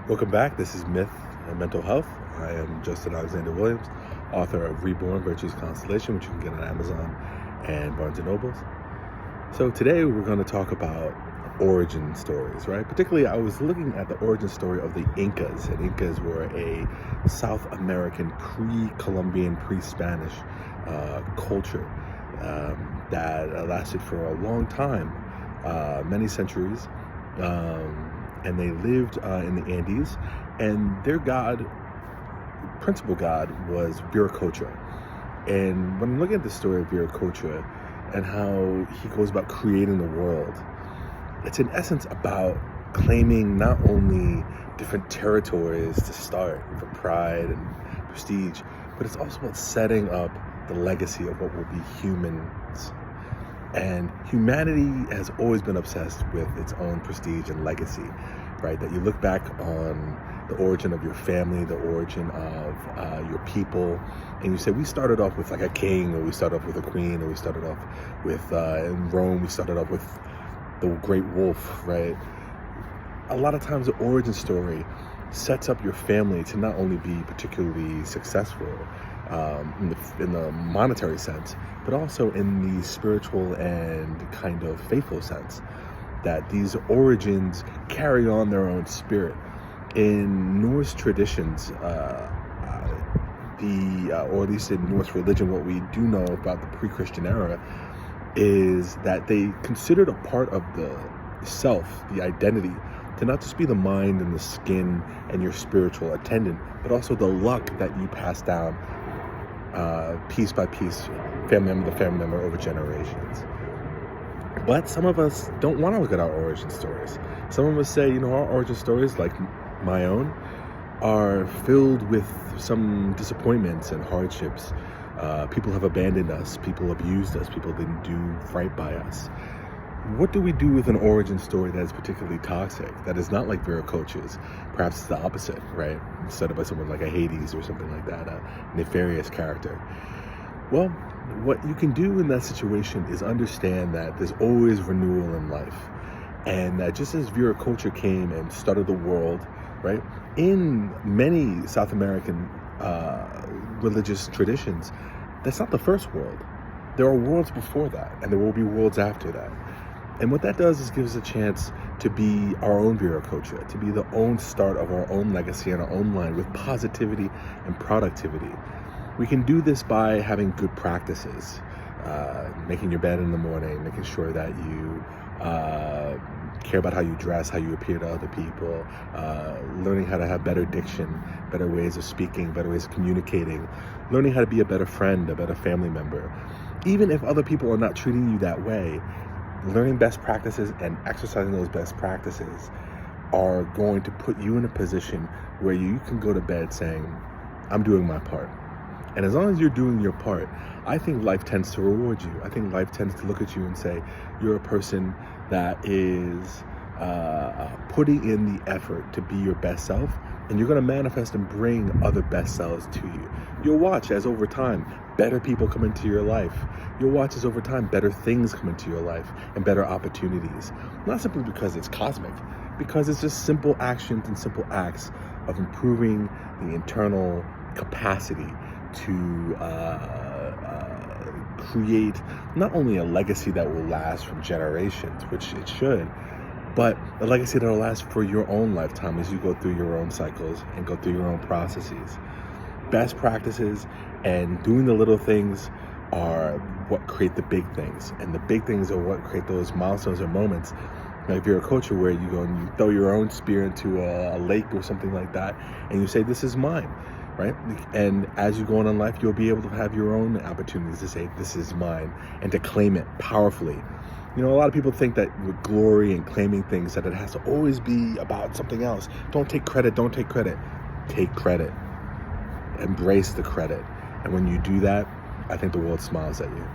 Welcome back. This is Myth and Mental Health. I am Justin Alexander Williams, author of Reborn Virtues Constellation, which you can get on Amazon and Barnes & Nobles. So today we're going to talk about origin stories, right? Particularly, I was looking at the origin story of the Incas. And Incas were a South American pre-Columbian, pre-Spanish culture that lasted for a long time, many centuries. And they lived in the Andes, and their principal god was Viracocha. And when I'm looking at the story of Viracocha and how he goes about creating the world, it's in essence about claiming not only different territories to start for pride and prestige, but it's also about setting up the legacy of what will be humans. And humanity has always been obsessed with its own prestige and legacy, right? That you look back on the origin of your family, the origin of your people, and you say, we started off with like a king, or we started off with a queen, or we started off with, in Rome, we started off with the great wolf, right? A lot of times the origin story sets up your family to not only be particularly successful in the monetary sense, but also in the spiritual and kind of faithful sense, that these origins carry on their own spirit. In Norse traditions, or at least in Norse religion, what we do know about the pre-Christian era is that they considered a part of the self, the identity, to not just be the mind and the skin and your spiritual attendant, but also the luck that you pass down piece by piece, family member to family member, over generations. But some of us don't want to look at our origin stories. Some of us say, our origin stories, like my own, are filled with some disappointments and hardships. People have abandoned us, people abused us, people didn't do right by us. What do we do with an origin story that is particularly toxic, that is not like Viracocha's? Perhaps it's the opposite, right? Started by someone like a Hades or something like that, a nefarious character. Well, what you can do in that situation is understand that there's always renewal in life. And that just as Viracocha came and started the world, right? In many South American religious traditions, that's not the first world. There are worlds before that, and there will be worlds after that. And what that does is gives us a chance to be our own Viracocha, to be the own start of our own legacy and our own line with positivity and productivity. We can do this by having good practices, making your bed in the morning, making sure that you care about how you dress, how you appear to other people, learning how to have better diction, better ways of speaking, better ways of communicating, learning how to be a better friend, a better family member. Even if other people are not treating you that way, learning best practices and exercising those best practices are going to put you in a position where you can go to bed saying, I'm doing my part. And as long as you're doing your part, I think life tends to reward you. I think life tends to look at you and say, you're a person that is putting in the effort to be your best self, and you're going to manifest and bring other best selves to you. You'll watch as over time, better people come into your life. You'll watch as over time, better things come into your life and better opportunities. Not simply because it's cosmic, because it's just simple actions and simple acts of improving the internal capacity to create not only a legacy that will last from generations, which it should, but a legacy that will last for your own lifetime as you go through your own cycles and go through your own processes. Best practices and doing the little things are what create the big things, and the big things are what create those milestones or moments, like Viracocha, where you go and you throw your own spear into a lake or something like that, and you say, this is mine, right? And as you go on in life, you'll be able to have your own opportunities to say, this is mine, and to claim it powerfully. A lot of people think that with glory and claiming things, that it has to always be about something else. Don't take credit. Take credit. Embrace the credit. And when you do that, I think the world smiles at you.